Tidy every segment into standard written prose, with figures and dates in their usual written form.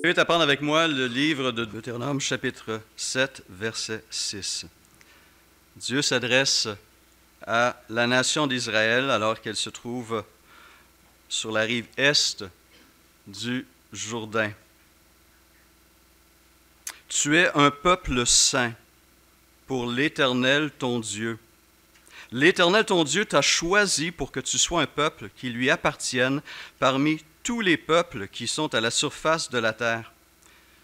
Je vais apprendre avec moi le livre de Deutéronome, chapitre 7, verset 6. Dieu s'adresse à la nation d'Israël alors qu'elle se trouve sur la rive est du Jourdain. Tu es un peuple saint pour l'Éternel ton Dieu. L'Éternel ton Dieu t'a choisi pour que tu sois un peuple qui lui appartienne parmi tous les peuples qui sont à la surface de la terre.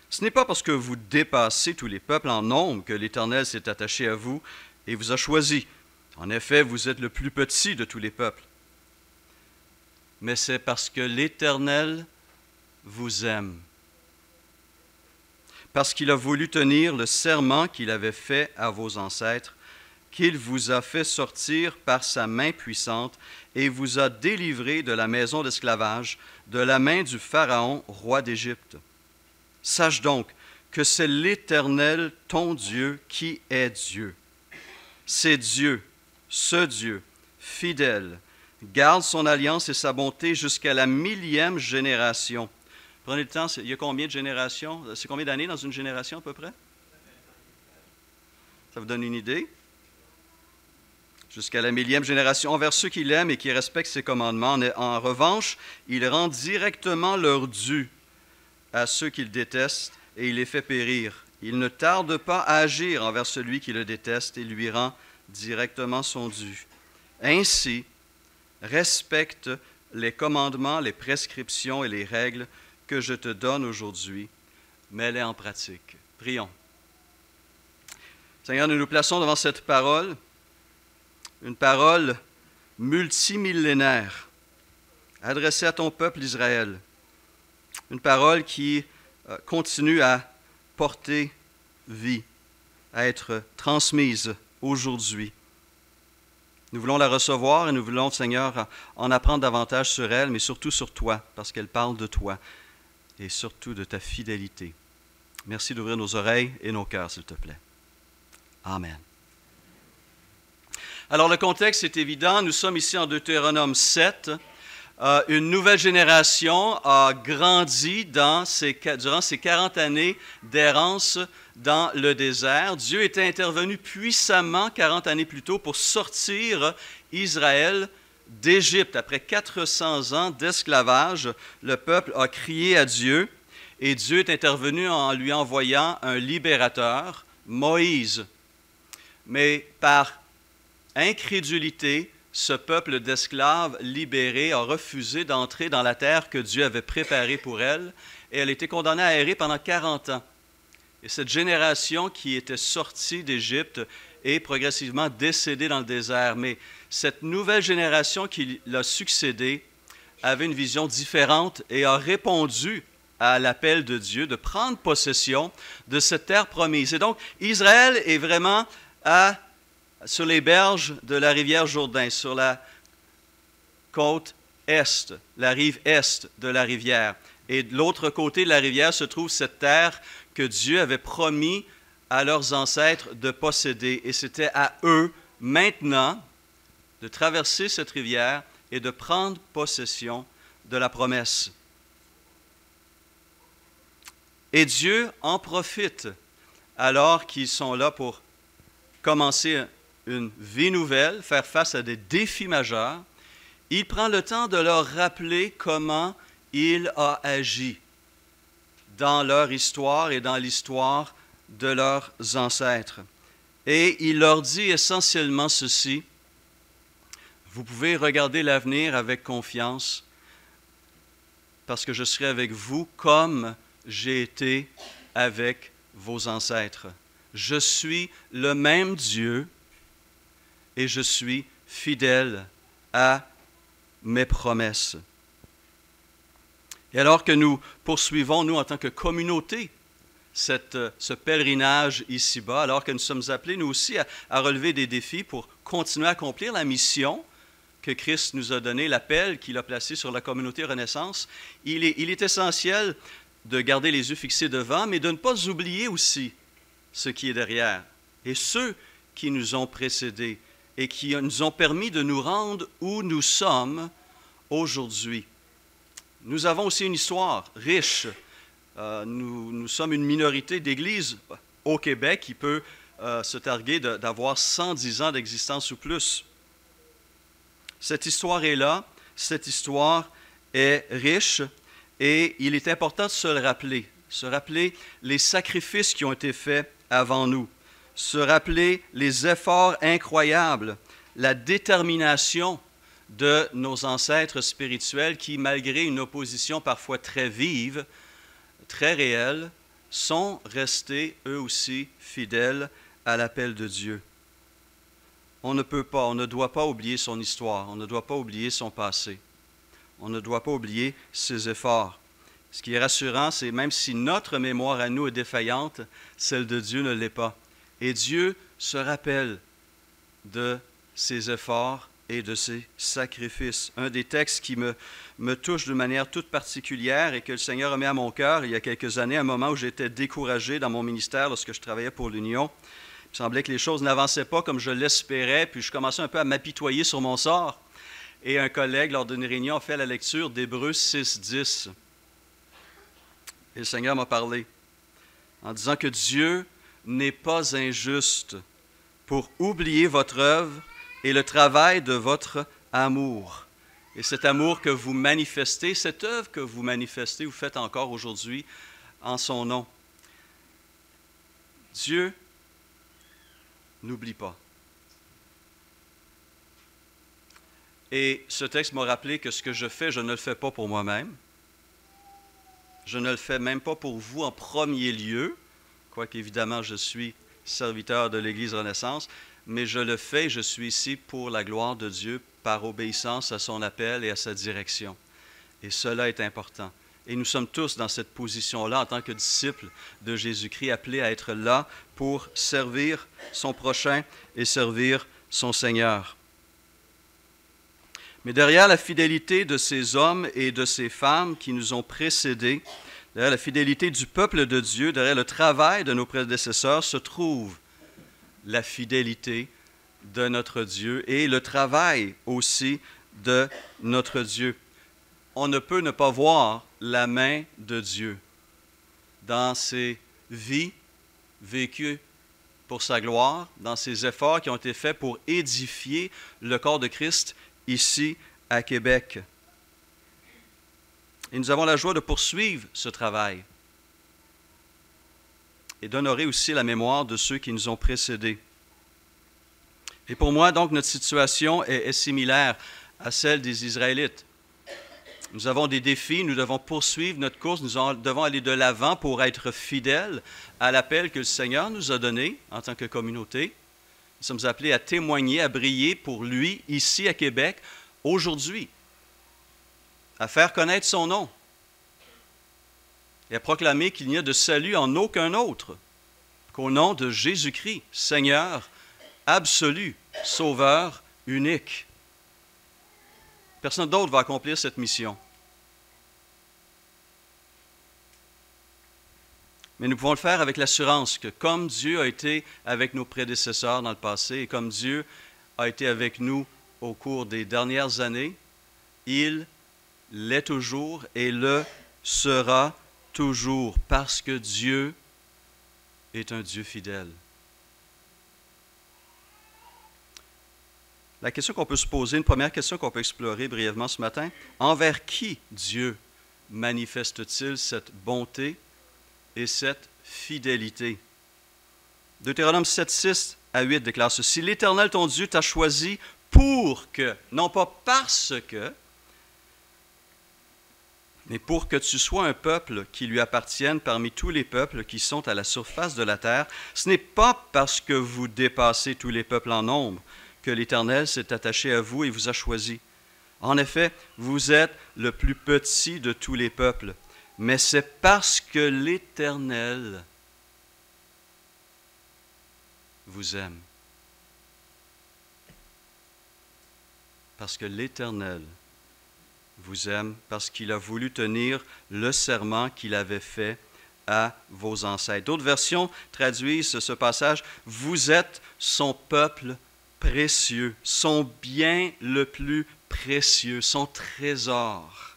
Ce n'est pas parce que vous dépassez tous les peuples en nombre que l'Éternel s'est attaché à vous et vous a choisi. En effet, vous êtes le plus petit de tous les peuples. Mais c'est parce que l'Éternel vous aime. Parce qu'il a voulu tenir le serment qu'il avait fait à vos ancêtres, qu'il vous a fait sortir par sa main puissante et vous a délivré de la maison d'esclavage, de la main du Pharaon, roi d'Égypte. Sache donc que c'est l'Éternel, ton Dieu, qui est Dieu. C'est Dieu, ce Dieu, fidèle, garde son alliance et sa bonté jusqu'à la 1000e génération. Prenez le temps, il y a combien de générations? C'est combien d'années dans une génération à peu près? Ça vous donne une idée? Jusqu'à la 1000e génération, envers ceux qui l'aiment et qui respectent ses commandements. En revanche, il rend directement leur dû à ceux qu'il déteste et il les fait périr. Il ne tarde pas à agir envers celui qui le déteste et lui rend directement son dû. Ainsi, respecte les commandements, les prescriptions et les règles que je te donne aujourd'hui, mets-les en pratique. Prions. Seigneur, nous nous plaçons devant cette parole, une parole multimillénaire, adressée à ton peuple Israël. Une parole qui continue à porter vie, à être transmise aujourd'hui. Nous voulons la recevoir et nous voulons, Seigneur, en apprendre davantage sur elle, mais surtout sur toi, parce qu'elle parle de toi et surtout de ta fidélité. Merci d'ouvrir nos oreilles et nos cœurs, s'il te plaît. Amen. Alors, le contexte est évident. Nous sommes ici en Deutéronome 7. Une nouvelle génération a grandi durant ces 40 années d'errance dans le désert. Dieu était intervenu puissamment 40 années plus tôt pour sortir Israël d'Égypte. Après 400 ans d'esclavage, le peuple a crié à Dieu et Dieu est intervenu en lui envoyant un libérateur, Moïse. Mais par incrédulité, ce peuple d'esclaves libérés a refusé d'entrer dans la terre que Dieu avait préparée pour elle et elle était condamnée à errer pendant 40 ans. Et cette génération qui était sortie d'Égypte est progressivement décédée dans le désert. Mais cette nouvelle génération qui l'a succédé avait une vision différente et a répondu à l'appel de Dieu de prendre possession de cette terre promise. Et donc, Israël est vraiment sur les berges de la rivière Jourdain, sur la côte est, la rive est de la rivière. Et de l'autre côté de la rivière se trouve cette terre que Dieu avait promis à leurs ancêtres de posséder. Et c'était à eux, maintenant, de traverser cette rivière et de prendre possession de la promesse. Et Dieu en profite alors qu'ils sont là pour commencer une vie nouvelle, faire face à des défis majeurs. Il prend le temps de leur rappeler comment il a agi dans leur histoire et dans l'histoire de leurs ancêtres. Et il leur dit essentiellement ceci: vous pouvez regarder l'avenir avec confiance parce que je serai avec vous comme j'ai été avec vos ancêtres. Je suis le même Dieu et je suis fidèle à mes promesses. Et alors que nous poursuivons, nous, en tant que communauté, ce pèlerinage ici-bas, alors que nous sommes appelés, nous aussi, à relever des défis pour continuer à accomplir la mission que Christ nous a donnée, l'appel qu'il a placé sur la communauté Renaissance, il est essentiel de garder les yeux fixés devant, mais de ne pas oublier aussi ce qui est derrière, et ceux qui nous ont précédés et qui nous ont permis de nous rendre où nous sommes aujourd'hui. Nous avons aussi une histoire riche Nous sommes une minorité d'églises au Québec qui peut se targuer d'avoir 110 ans d'existence ou plus. Cette histoire est là, cette histoire est riche et il est important de se rappeler les sacrifices qui ont été faits avant nous, se rappeler les efforts incroyables, la détermination de nos ancêtres spirituels qui, malgré une opposition parfois très vive, très réelle, sont restés eux aussi fidèles à l'appel de Dieu. On ne doit pas oublier son histoire, on ne doit pas oublier son passé, on ne doit pas oublier ses efforts. Ce qui est rassurant, c'est même si notre mémoire à nous est défaillante, celle de Dieu ne l'est pas. Et Dieu se rappelle de ses efforts et de ses sacrifices. Un des textes qui me touche de manière toute particulière et que le Seigneur a mis à mon cœur il y a quelques années, à un moment où j'étais découragé dans mon ministère lorsque je travaillais pour l'Union. Il semblait que les choses n'avançaient pas comme je l'espérais, puis je commençais un peu à m'apitoyer sur mon sort. Et un collègue, lors d'une réunion, a fait la lecture d'Hébreux 6:10. Et le Seigneur m'a parlé en disant que Dieu n'est pas injuste pour oublier votre œuvre et le travail de votre amour. Et cet amour que vous manifestez, cette œuvre que vous manifestez, vous faites encore aujourd'hui en son nom. Dieu n'oublie pas. Et ce texte m'a rappelé que ce que je fais, je ne le fais pas pour moi-même. Je ne le fais même pas pour vous en premier lieu, quoique évidemment je suis serviteur de l'Église Renaissance, mais je le fais, je suis ici pour la gloire de Dieu, par obéissance à son appel et à sa direction. Et cela est important. Et nous sommes tous dans cette position-là en tant que disciples de Jésus-Christ, appelés à être là pour servir son prochain et servir son Seigneur. Mais derrière la fidélité de ces hommes et de ces femmes qui nous ont précédés, derrière la fidélité du peuple de Dieu, derrière le travail de nos prédécesseurs, se trouve la fidélité de notre Dieu et le travail aussi de notre Dieu. On ne peut ne pas voir la main de Dieu dans ses vies vécues pour sa gloire, dans ses efforts qui ont été faits pour édifier le corps de Christ ici à Québec. Et nous avons la joie de poursuivre ce travail et d'honorer aussi la mémoire de ceux qui nous ont précédés. Et pour moi, donc, notre situation est similaire à celle des Israélites. Nous avons des défis, nous devons poursuivre notre course, nous devons aller de l'avant pour être fidèles à l'appel que le Seigneur nous a donné en tant que communauté. Nous sommes appelés à témoigner, à briller pour lui, ici à Québec, aujourd'hui, à faire connaître son nom et à proclamer qu'il n'y a de salut en aucun autre qu'au nom de Jésus-Christ, Seigneur absolu, Sauveur unique. Personne d'autre va accomplir cette mission. Mais nous pouvons le faire avec l'assurance que comme Dieu a été avec nos prédécesseurs dans le passé et comme Dieu a été avec nous au cours des dernières années, il l'est toujours et le sera toujours parce que Dieu est un Dieu fidèle. La question qu'on peut se poser, une première question qu'on peut explorer brièvement ce matin, envers qui Dieu manifeste-t-il cette bonté et cette fidélité? Deutéronome 7, 6 à 8 déclare ceci: « L'Éternel ton Dieu t'a choisi pour que, non pas parce que, mais pour que tu sois un peuple qui lui appartienne parmi tous les peuples qui sont à la surface de la terre. Ce n'est pas parce que vous dépassez tous les peuples en nombre que l'Éternel s'est attaché à vous et vous a choisi. En effet, vous êtes le plus petit de tous les peuples, mais c'est parce que l'Éternel vous aime. Parce que l'Éternel vous aime, parce qu'il a voulu tenir le serment qu'il avait fait à vos ancêtres. » D'autres versions traduisent ce passage: « Vous êtes son peuple précieux, son bien le plus précieux, son trésor. »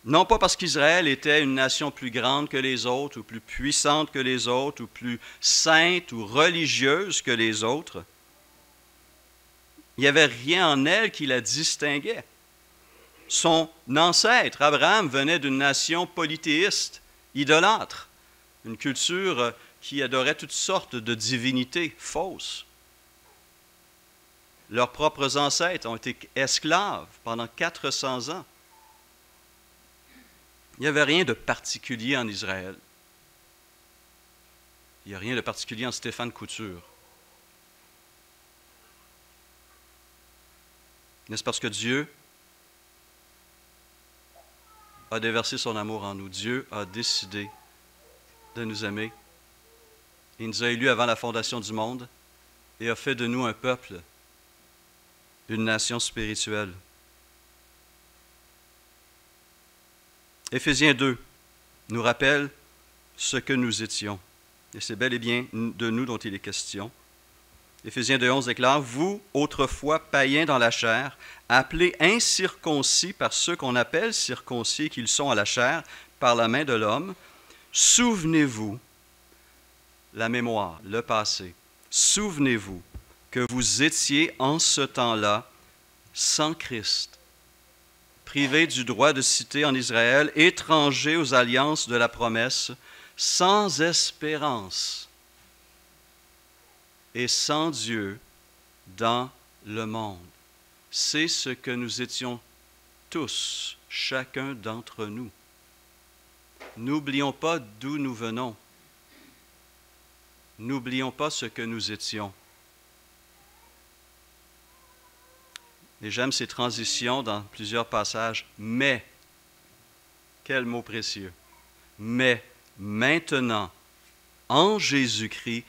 Non pas parce qu'Israël était une nation plus grande que les autres, ou plus puissante que les autres, ou plus sainte ou religieuse que les autres. Il n'y avait rien en elle qui la distinguait. Son ancêtre, Abraham, venait d'une nation polythéiste, idolâtre, une culture qui adorait toutes sortes de divinités fausses. Leurs propres ancêtres ont été esclaves pendant 400 ans. Il n'y avait rien de particulier en Israël. Il n'y a rien de particulier en Stéphane Couture. N'est-ce parce que Dieu a déversé son amour en nous? Dieu a décidé de nous aimer. Il nous a élus avant la fondation du monde et a fait de nous un peuple, une nation spirituelle. Éphésiens 2 nous rappelle ce que nous étions. Et c'est bel et bien de nous dont il est question. Éphésiens 2,11 déclare « Vous, autrefois païens dans la chair, appelés incirconcis par ceux qu'on appelle circoncis, qu'ils sont à la chair, par la main de l'homme, souvenez-vous, la mémoire, le passé, souvenez-vous que vous étiez en ce temps-là sans Christ, privés du droit de cité en Israël, étrangers aux alliances de la promesse, sans espérance et sans Dieu dans le monde. » C'est ce que nous étions tous, chacun d'entre nous. N'oublions pas d'où nous venons. N'oublions pas ce que nous étions. Et j'aime ces transitions dans plusieurs passages. Mais, quel mot précieux. Mais maintenant, en Jésus-Christ,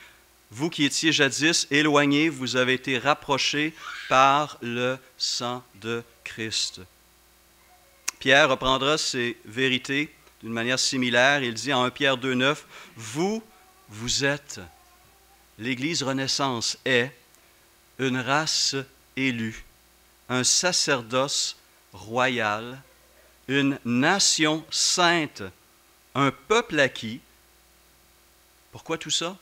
vous qui étiez jadis éloignés, vous avez été rapprochés par le sang de Christ. Pierre reprendra ces vérités d'une manière similaire. Il dit en 1 Pierre 2,9, vous êtes, l'Église Renaissance est une race élue, un sacerdoce royal, une nation sainte, un peuple acquis. Pourquoi tout ça?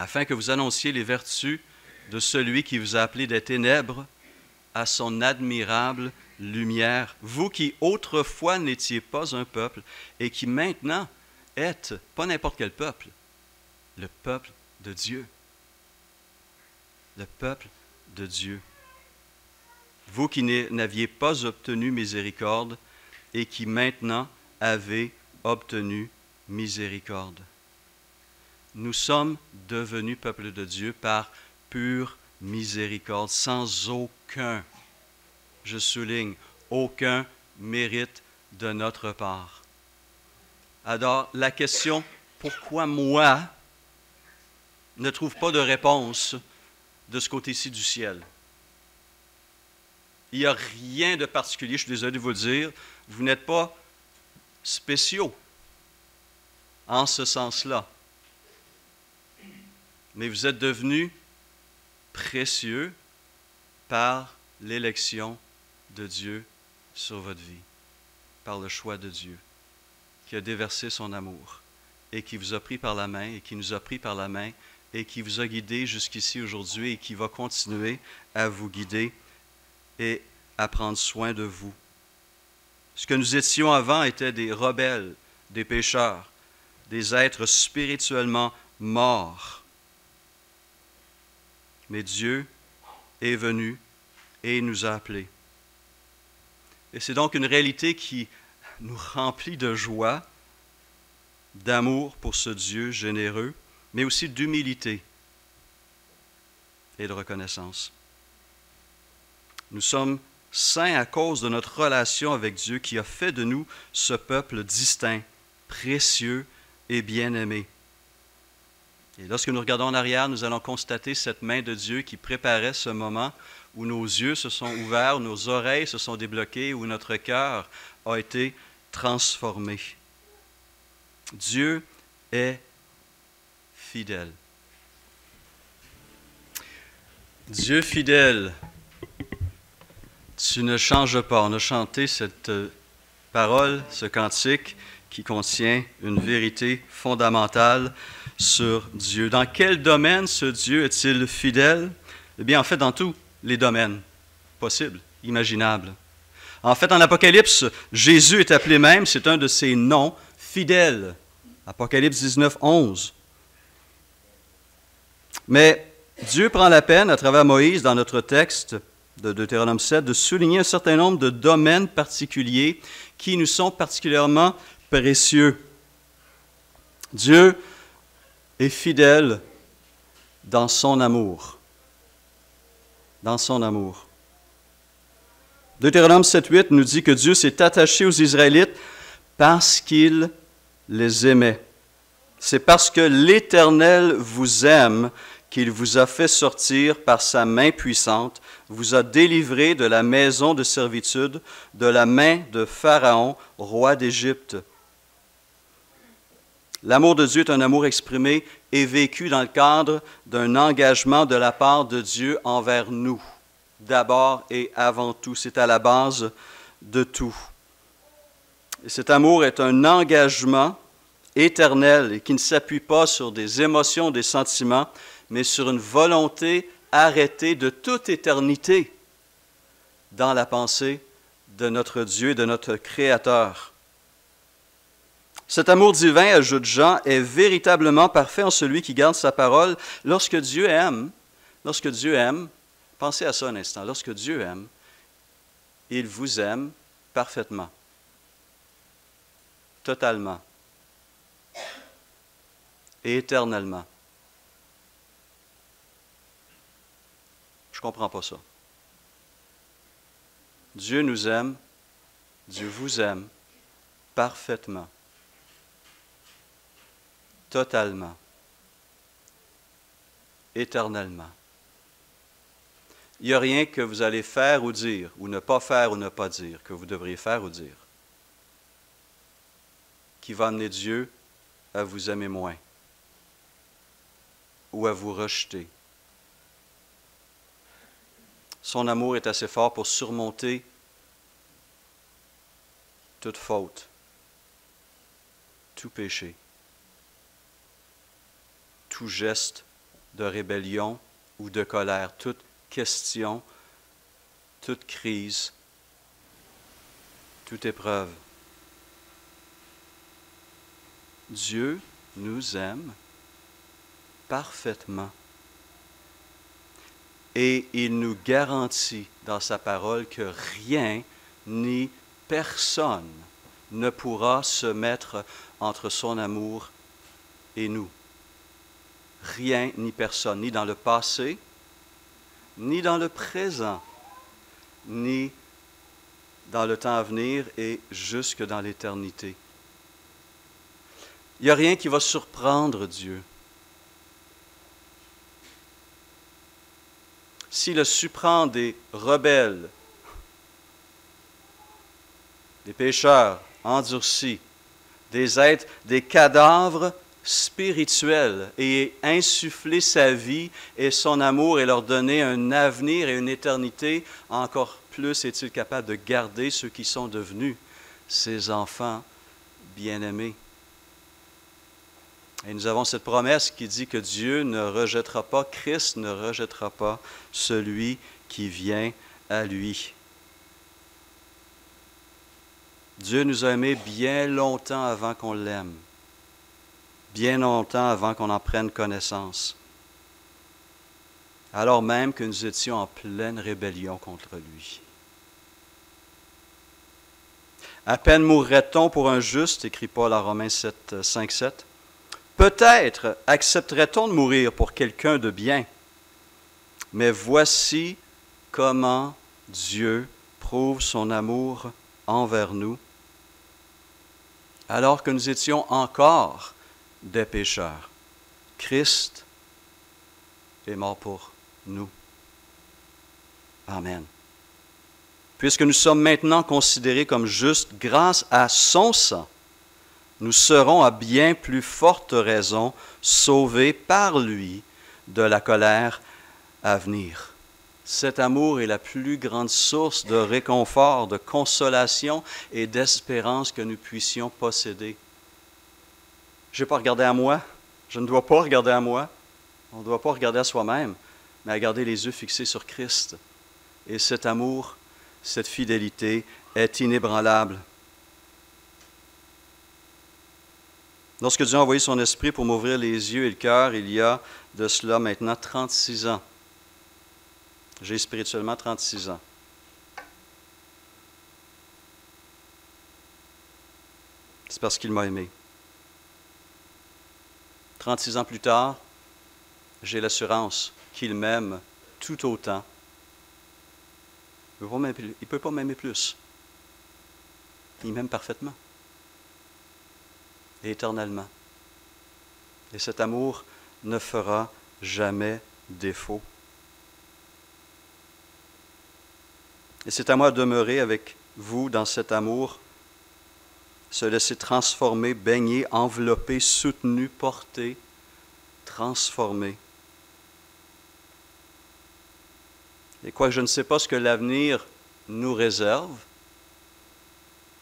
Afin que vous annonciez les vertus de celui qui vous a appelé des ténèbres à son admirable lumière. Vous qui autrefois n'étiez pas un peuple et qui maintenant êtes, pas n'importe quel peuple, le peuple de Dieu. Le peuple de Dieu. Vous qui n'aviez pas obtenu miséricorde et qui maintenant avez obtenu miséricorde. Nous sommes devenus peuple de Dieu par pure miséricorde, sans aucun, je souligne, aucun mérite de notre part. Alors, la question « Pourquoi moi ?» ne trouve pas de réponse de ce côté-ci du ciel. Il n'y a rien de particulier, je suis désolé de vous le dire, vous n'êtes pas spéciaux en ce sens-là. Mais vous êtes devenus précieux par l'élection de Dieu sur votre vie, par le choix de Dieu, qui a déversé son amour et qui vous a pris par la main et qui nous a pris par la main et qui vous a guidé jusqu'ici aujourd'hui et qui va continuer à vous guider et à prendre soin de vous. Ce que nous étions avant était des rebelles, des pécheurs, des êtres spirituellement morts. Mais Dieu est venu et nous a appelés. Et c'est donc une réalité qui nous remplit de joie, d'amour pour ce Dieu généreux, mais aussi d'humilité et de reconnaissance. Nous sommes saints à cause de notre relation avec Dieu qui a fait de nous ce peuple distinct, précieux et bien-aimé. Et lorsque nous regardons en arrière, nous allons constater cette main de Dieu qui préparait ce moment où nos yeux se sont ouverts, où nos oreilles se sont débloquées, où notre cœur a été transformé. Dieu est fidèle. Dieu fidèle Tu ne changes pas. On a chanté cette parole, ce cantique qui contient une vérité fondamentale sur Dieu. Dans quel domaine ce Dieu est-il fidèle? Eh bien, en fait, dans tous les domaines possibles, imaginables. En fait, en Apocalypse, Jésus est appelé même, c'est un de ses noms, fidèle. Apocalypse 19, 11. Mais Dieu prend la peine, à travers Moïse, dans notre texte de Deutéronome 7, de souligner un certain nombre de domaines particuliers qui nous sont particulièrement précieux. Dieu est fidèle dans son amour. Dans son amour. Deutéronome 7.8 nous dit que Dieu s'est attaché aux Israélites parce qu'il les aimait. C'est parce que l'Éternel vous aime qu'il vous a fait sortir par sa main puissante, vous a délivré de la maison de servitude, de la main de Pharaon, roi d'Égypte. L'amour de Dieu est un amour exprimé et vécu dans le cadre d'un engagement de la part de Dieu envers nous. D'abord et avant tout, c'est à la base de tout. Et cet amour est un engagement éternel et qui ne s'appuie pas sur des émotions, des sentiments, mais sur une volonté arrêtée de toute éternité dans la pensée de notre Dieu et de notre Créateur. Cet amour divin, ajoute Jean, est véritablement parfait en celui qui garde sa parole. Lorsque Dieu aime, pensez à ça un instant, lorsque Dieu aime, il vous aime parfaitement, totalement et éternellement. Je ne comprends pas ça. Dieu nous aime, Dieu vous aime parfaitement, totalement, éternellement. Il n'y a rien que vous allez faire ou dire, ou ne pas dire, que vous devriez faire ou dire, qui va amener Dieu à vous aimer moins ou à vous rejeter. Son amour est assez fort pour surmonter toute faute, tout péché, tout geste de rébellion ou de colère, toute question, toute crise, toute épreuve. Dieu nous aime parfaitement. Et il nous garantit dans sa parole que rien ni personne ne pourra se mettre entre son amour et nous. Rien ni personne, ni dans le passé, ni dans le présent, ni dans le temps à venir et jusque dans l'éternité. Il n'y a rien qui va surprendre Dieu. S'il a su prendre des rebelles, des pécheurs endurcis, des êtres, des cadavres spirituels et insuffler sa vie et son amour et leur donner un avenir et une éternité, encore plus est-il capable de garder ceux qui sont devenus ses enfants bien-aimés. Et nous avons cette promesse qui dit que Dieu ne rejettera pas, Christ ne rejettera pas celui qui vient à lui. Dieu nous a aimés bien longtemps avant qu'on l'aime, bien longtemps avant qu'on en prenne connaissance, alors même que nous étions en pleine rébellion contre lui. À peine mourrait-on pour un juste, écrit Paul à Romains 7, 5, 7. Peut-être accepterait-on de mourir pour quelqu'un de bien, mais voici comment Dieu prouve son amour envers nous, alors que nous étions encore des pécheurs. Christ est mort pour nous. Amen. Puisque nous sommes maintenant considérés comme justes grâce à son sang, nous serons à bien plus forte raison sauvés par lui de la colère à venir. Cet amour est la plus grande source de réconfort, de consolation et d'espérance que nous puissions posséder. Je n'ai pas regardé à moi, je ne dois pas regarder à moi, on ne doit pas regarder à soi-même, mais à garder les yeux fixés sur Christ. Et cet amour, cette fidélité est inébranlable. Lorsque Dieu a envoyé son esprit pour m'ouvrir les yeux et le cœur, il y a de cela maintenant 36 ans. J'ai spirituellement 36 ans. C'est parce qu'il m'a aimé. 36 ans plus tard, j'ai l'assurance qu'il m'aime tout autant. Il ne peut pas m'aimer plus. Il m'aime parfaitement. Et éternellement. Et cet amour ne fera jamais défaut. Et c'est à moi de demeurer avec vous dans cet amour, se laisser transformer, baigner, envelopper, soutenu, porter, transformer. Et quoique je ne sais pas ce que l'avenir nous réserve,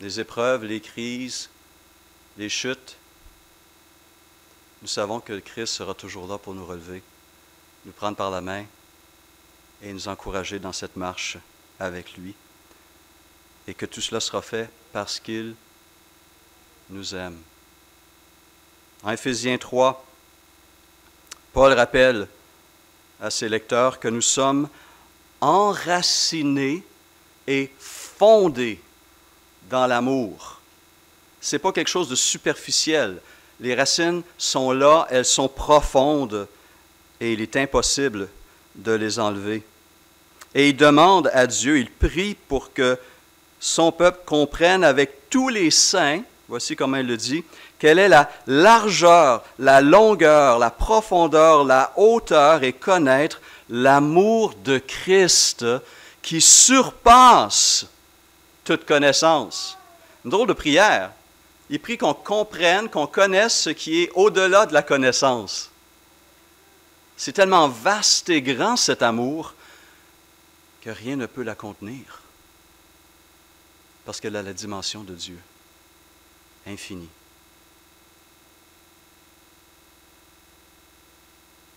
les épreuves, les crises, les chutes, nous savons que Christ sera toujours là pour nous relever, nous prendre par la main et nous encourager dans cette marche avec lui. Et que tout cela sera fait parce qu'il nous aime. En Éphésiens 3, Paul rappelle à ses lecteurs que nous sommes enracinés et fondés dans l'amour. Ce n'est pas quelque chose de superficiel. Les racines sont là, elles sont profondes et il est impossible de les enlever. Et il demande à Dieu, il prie pour que son peuple comprenne avec tous les saints, voici comment il le dit, quelle est la largeur, la longueur, la profondeur, la hauteur et connaître l'amour de Christ qui surpasse toute connaissance. Une drôle de prière. Il prie qu'on comprenne, qu'on connaisse ce qui est au-delà de la connaissance. C'est tellement vaste et grand cet amour que rien ne peut la contenir. Parce qu'elle a la dimension de Dieu, infinie.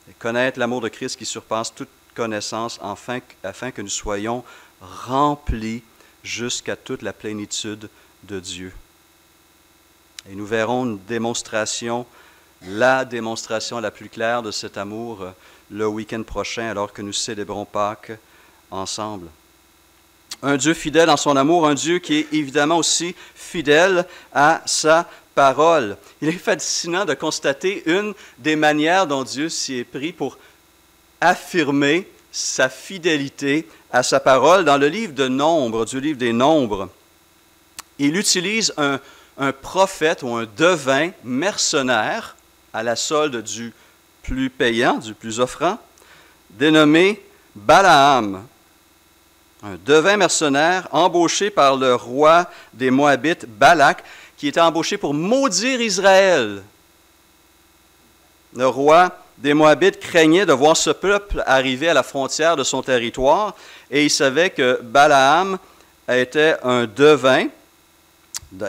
Et connaître l'amour de Christ qui surpasse toute connaissance afin que nous soyons remplis jusqu'à toute la plénitude de Dieu. Et nous verrons une démonstration, la démonstration la plus claire de cet amour le week-end prochain alors que nous célébrons Pâques ensemble. Un Dieu fidèle en son amour, un Dieu qui est évidemment aussi fidèle à sa parole. Il est fascinant de constater une des manières dont Dieu s'y est pris pour affirmer sa fidélité à sa parole. Dans le livre de Nombres, du livre des Nombres, il utilise un prophète ou un devin mercenaire à la solde du plus payant, du plus offrant, dénommé Balaam. Un devin mercenaire embauché par le roi des Moabites, Balak, qui était embauché pour maudire Israël. Le roi des Moabites craignait de voir ce peuple arriver à la frontière de son territoire et il savait que Balaam était un devin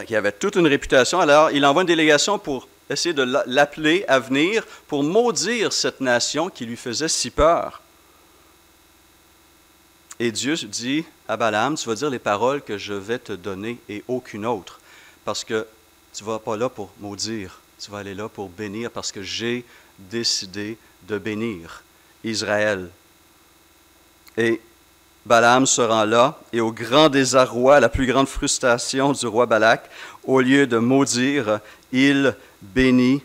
qui avait toute une réputation. Alors, il envoie une délégation pour essayer de l'appeler à venir pour maudire cette nation qui lui faisait si peur. Et Dieu dit à Balaam, tu vas dire les paroles que je vais te donner et aucune autre. Parce que tu ne vas pas là pour maudire, tu vas aller là pour bénir parce que j'ai décidé de bénir Israël. Et Balaam se rend là et au grand désarroi, la plus grande frustration du roi Balak, au lieu de maudire, il bénit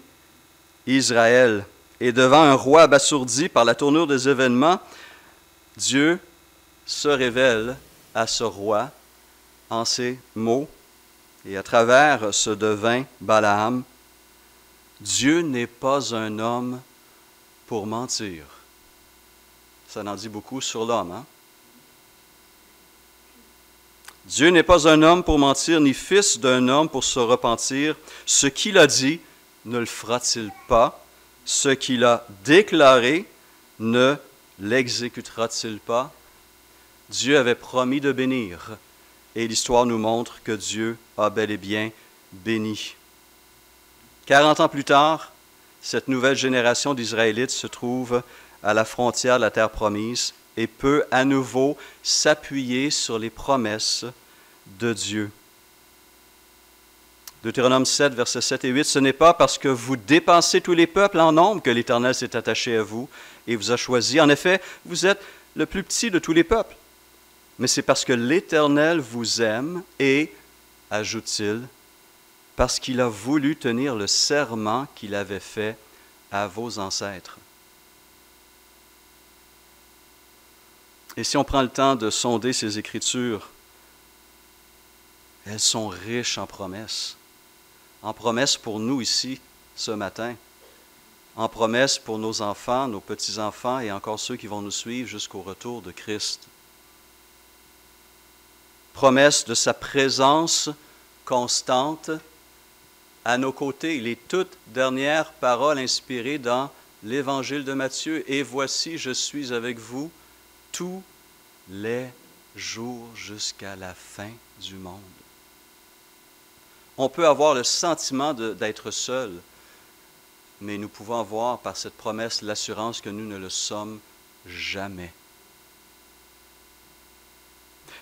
Israël. Et devant un roi abasourdi par la tournure des événements, Dieu se révèle à ce roi en ces mots et à travers ce devin Balaam. Dieu n'est pas un homme pour mentir. Ça en dit beaucoup sur l'homme, hein? Dieu n'est pas un homme pour mentir, ni fils d'un homme pour se repentir. Ce qu'il a dit, ne le fera-t-il pas? Ce qu'il a déclaré, ne l'exécutera-t-il pas? Dieu avait promis de bénir, et l'histoire nous montre que Dieu a bel et bien béni. 40 ans plus tard, cette nouvelle génération d'Israélites se trouve à la frontière de la terre promise et peut à nouveau s'appuyer sur les promesses de Dieu. Deutéronome 7, versets 7 et 8, « Ce n'est pas parce que vous dépassez tous les peuples en nombre que l'Éternel s'est attaché à vous et vous a choisi. En effet, vous êtes le plus petit de tous les peuples. Mais c'est parce que l'Éternel vous aime et, ajoute-t-il, parce qu'il a voulu tenir le serment qu'il avait fait à vos ancêtres. » Et si on prend le temps de sonder ces Écritures, elles sont riches en promesses pour nous ici ce matin, en promesses pour nos enfants, nos petits-enfants et encore ceux qui vont nous suivre jusqu'au retour de Christ. Promesses de sa présence constante à nos côtés. Les toutes dernières paroles inspirées dans l'Évangile de Matthieu. « Et voici, je suis avec vous tous les jours jusqu'à la fin du monde. » On peut avoir le sentiment d'être seul, mais nous pouvons avoir par cette promesse l'assurance que nous ne le sommes jamais.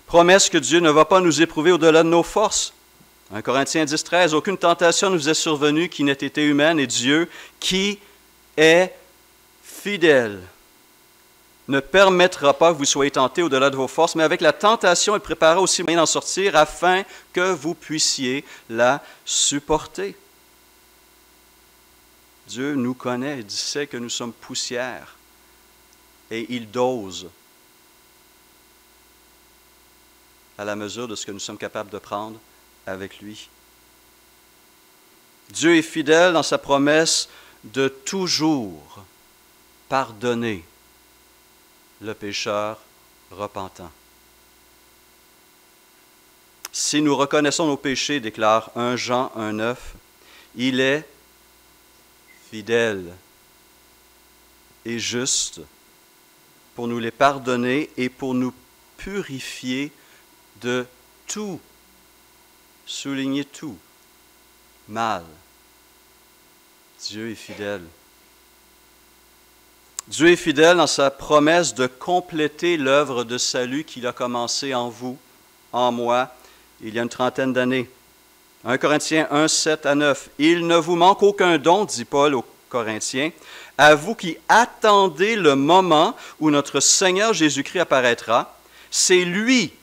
Promesse que Dieu ne va pas nous éprouver au-delà de nos forces. 1 Corinthiens 10, 13, « Aucune tentation ne vous est survenue qui n'ait été humaine, et Dieu, qui est fidèle, ne permettra pas que vous soyez tentés au-delà de vos forces, mais avec la tentation, il préparera aussi moyen d'en sortir afin que vous puissiez la supporter. » Dieu nous connaît, il sait que nous sommes poussière et il dose à la mesure de ce que nous sommes capables de prendre avec lui. Dieu est fidèle dans sa promesse de toujours pardonner le pécheur repentant. Si nous reconnaissons nos péchés, déclare 1 Jean 1,9, il est fidèle et juste pour nous les pardonner et pour nous purifier de tout, souligner tout, mal. Dieu est fidèle. Dieu est fidèle dans sa promesse de compléter l'œuvre de salut qu'il a commencé en vous, en moi, il y a une trentaine d'années. 1 Corinthiens 1, 7 à 9. « Il ne vous manque aucun don, dit Paul aux Corinthiens, à vous qui attendez le moment où notre Seigneur Jésus-Christ apparaîtra. C'est lui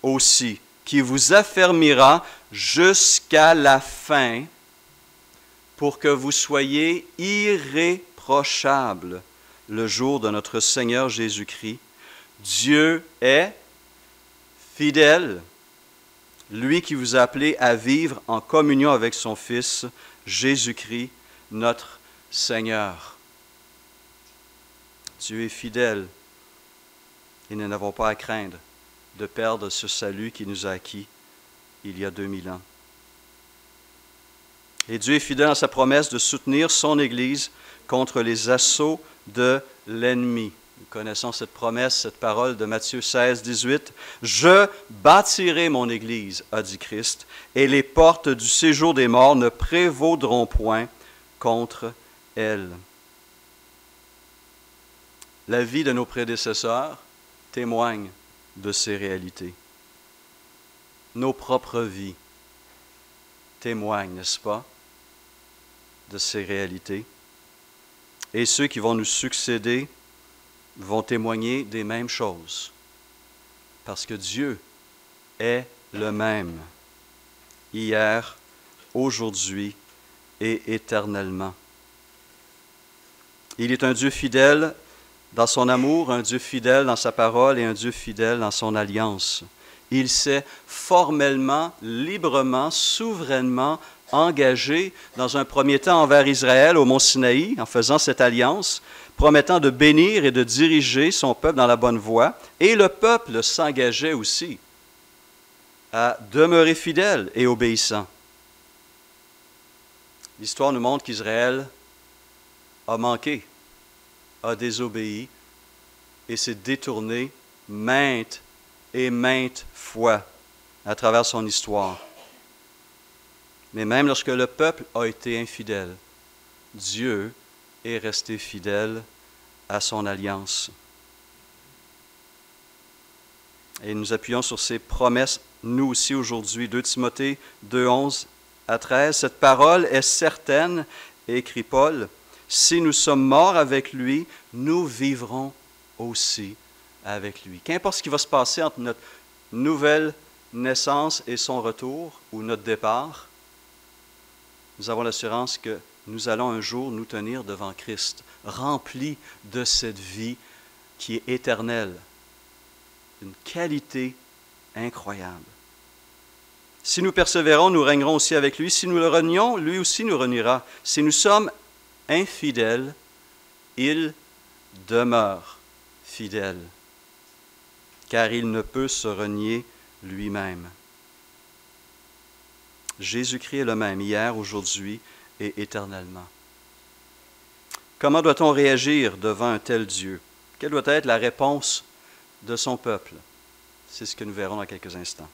aussi qui vous affermira jusqu'à la fin pour que vous soyez irréprochables le jour de notre Seigneur Jésus-Christ. Dieu est fidèle, lui qui vous a appelé à vivre en communion avec son Fils, Jésus-Christ, notre Seigneur. Dieu est fidèle et nous n'avons pas à craindre de perdre ce salut qui nous a acquis il y a 2000 ans. Et Dieu est fidèle à sa promesse de soutenir son Église contre les assauts de l'ennemi. Nous connaissons cette promesse, cette parole de Matthieu 16, 18. « Je bâtirai mon Église, a dit Christ, et les portes du séjour des morts ne prévaudront point contre elle. » La vie de nos prédécesseurs témoigne de ces réalités. Nos propres vies témoignent, n'est-ce pas, de ces réalités. Et ceux qui vont nous succéder vont témoigner des mêmes choses. Parce que Dieu est le même, hier, aujourd'hui et éternellement. Il est un Dieu fidèle dans son amour, un Dieu fidèle dans sa parole et un Dieu fidèle dans son alliance. Il s'est formellement, librement, souverainement engagé dans un premier temps envers Israël au mont Sinaï, en faisant cette alliance, promettant de bénir et de diriger son peuple dans la bonne voie. Et le peuple s'engageait aussi à demeurer fidèle et obéissant. L'histoire nous montre qu'Israël a manqué, a désobéi et s'est détourné maintes et maintes fois à travers son histoire. Mais même lorsque le peuple a été infidèle, Dieu est resté fidèle à son alliance. Et nous appuyons sur ces promesses, nous aussi aujourd'hui. 2 Timothée 2, 11 à 13. Cette parole est certaine, écrit Paul, si nous sommes morts avec lui, nous vivrons aussi avec lui. Qu'importe ce qui va se passer entre notre nouvelle naissance et son retour, ou notre départ, nous avons l'assurance que nous allons un jour nous tenir devant Christ, remplis de cette vie qui est éternelle, une qualité incroyable. Si nous persévérons, nous régnerons aussi avec lui. Si nous le renions, lui aussi nous reniera. Si nous sommes infidèles, il demeure fidèle, car il ne peut se renier lui-même. Jésus-Christ est le même hier, aujourd'hui et éternellement. Comment doit-on réagir devant un tel Dieu? Quelle doit être la réponse de son peuple? C'est ce que nous verrons dans quelques instants.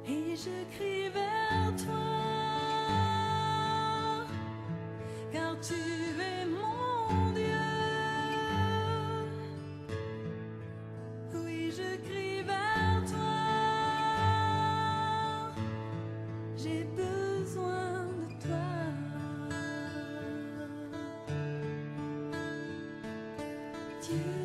Et je crie vers toi, car tu es mon Dieu. Oui, je crie vers toi, j'ai besoin de toi. Dieu.